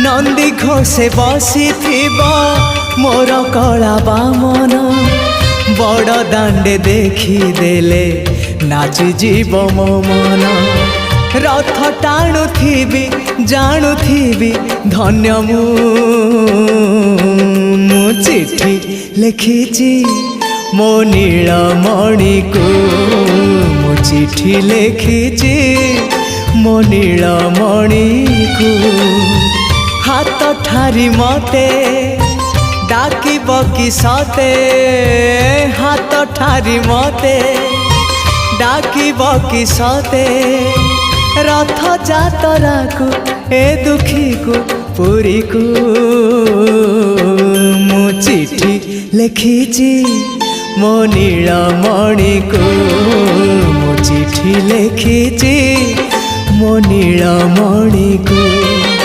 नंदी घोषे बसी मोर कला बामन बड़ दांडे देखी देले नाची जीव मो मन रथ टाणुथिबी जाणुथिबी धन्य मु चिट्ठी लिखिची मो नीलमणि को मु चिट्ठी लिखिची मो नीलमणि को हाथ ठारी मते डाकिब कि सते हाथ ठारी मते डाकिब कि सते रथ जातरा को ए दुखी को पुरी को मु चिट्ठी लिखिची मो नीलमणि को मु चिट्ठी लिखिची मो नीलमणि को।